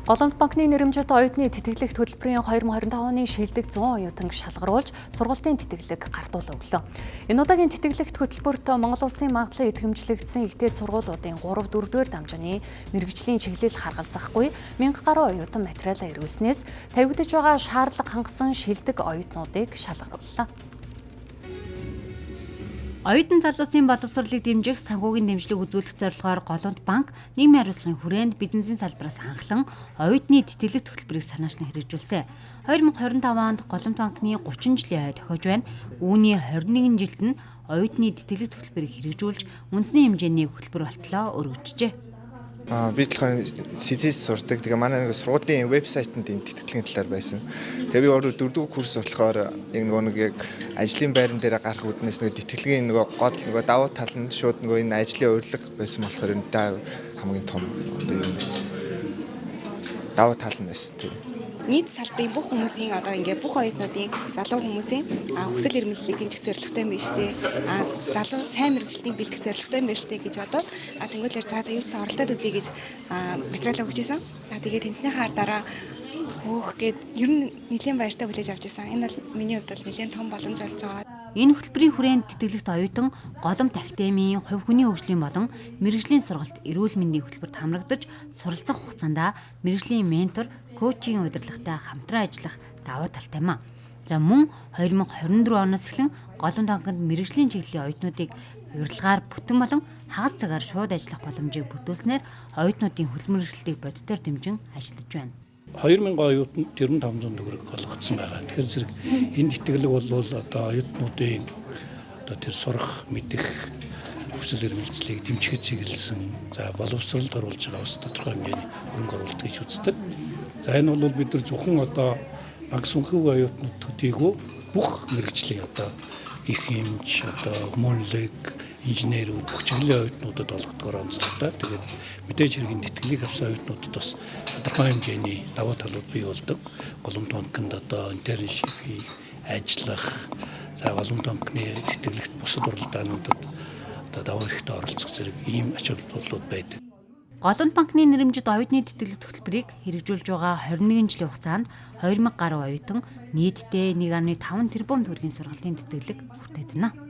Голомт банкны нэрэмжит оюутны тэтгэлэг төлбөрийн 2025 оны шилдэг 100 оюутан шалгаруулж сургалтын тэтгэлэг гартуулаа өглөө. Энэ удаагийн тэтгэлэгт хөтөлбөрт Монгол Улсын магадлан идэвхжлэгдсэн ихтэй сургуулиудын 3-4-р дамжааны мэргэжлийн чиглэл харгалзахгүй 1000 гаруй оюутан материалаа ирүүлснээс тавигдж байгаа шаардлага хангасан шилдэг оюутнуудыг шалгарууллаа. Оюутан залуусын боловсролыг дэмжих санхүүгийн дэмжлэг үзүүлэх зорилгоор Голомт банк нийгмийн хариуцлагын хүрээнд бизнесийн салбараас анхлан оюутны тэтгэлэг төлбөрийг санаачна хэрэгжүүлсэн. 2025 онд Голомт банкны 30 жилийн хой тохиож байна. Үүний 21 жилд нь оюутны тэтгэлэг төлбөрийг хэрэгжүүлж үндэсний хэмжээний хөтөлбөр болтлоо өргөжжээ. Би болохоор СИЗ сурдаг. Тэгээ манай нэг сургуулийн вебсайтанд энэ тэтгэлгийн талаар байсан. Тэгээ би өөрөө 4-р курс болохоор яг ажлын байран дээр гарах үднээс тэтгэлгийн гол давуу тал нь шууд энэ ажлын урилга байсан болохоор энэ хамгийн том юм байсан. Давуу тал нь байсан тийм. Нийт салбарын бүх хүмүүсийн бүх оюутнуудын залуу хүмүүсийн хүсэл эрмэлзлийг дэмжих зорилготой юм байна шүү дээ. Залуу сайн мэргэжилтийг бэлтгэх зорилготой юм байна шүү дээ гэж бодоод тэнгуүлэр за юуцсан оролдоод үзье гэж материалаа өгч ийсэн. Тэгээд тэнцнийхаа дараа гэд ер нь нэлийн баяртай хүлээж авч ийсэн. Энэ бол миний хувьд бол нэлийн том боломж болж байгаа. Энэ хөтөлбөрийн хүрээнд тэтгэлэгт оюутан Голомт академийн хувь хүний хөгжлийн болон мэргэжлийн сургалт эрүүл мэндийн хөтөлбөрт хамрагдаж суралцах хугацаанд мэргэжлийн ментор, коучинг удирдлагатай хамтран ажиллах давуу талтай юм. За мөн 2024 оноос эхлэн Голомт банкнд мэргэжлийн чиглэлийн оюутнуудыг урилгаар бүтэн болон хагас цагаар шууд ажиллах боломжийг бүтүүлснээр оюутнуудын хөлбөмбөр эрхлэлтийг бодитоор дэмжин ажиллаж байна. 2000 оюутанд 9500 төгрөг олгогдсон байгаа. Тэгэхээр зэрэг энэ тэтгэлэг бол оюутнуудын тэр сурах, мэдэх хүсэл эрмэлзлийг дэмжихэд чиглэсэн. За боловсролд оруулж байгаа бас тодорхой хэмжээний хөрөнгө оруулалт гэж үздэг. За энэ бол бид нар зөвхөн банк сүнхэг оюутнууд төдийгүй бүх мэргэжлийн их хэмж хүмүүнлэг инженерүүд бүх чиглэлийн оюутнуудад олгодгоор онцлогтой. Тэгээд мэдээж хэрэг тэтгэлийг авсан оюутнуудад бас тодорхой хэмжээний давуу талууд бий болдог. Голомт банкнд интерншип ажиллах, за Голомт банкны тэтгэлэгт бусад уралдаануудад даваа эрэхтэй оролцох зэрэг ийм ач холбогдлууд байдаг. Голомт банкны нэрэмжит оюутны тэтгэлэг төлбөрийг хэрэгжүүлж байгаа 21 жилийн хугацаанд 2000 гаруй оюутан нийтдээ 1.5 тэрбум төгрөгийн сургалтын тэтгэлэг хүртээд байна.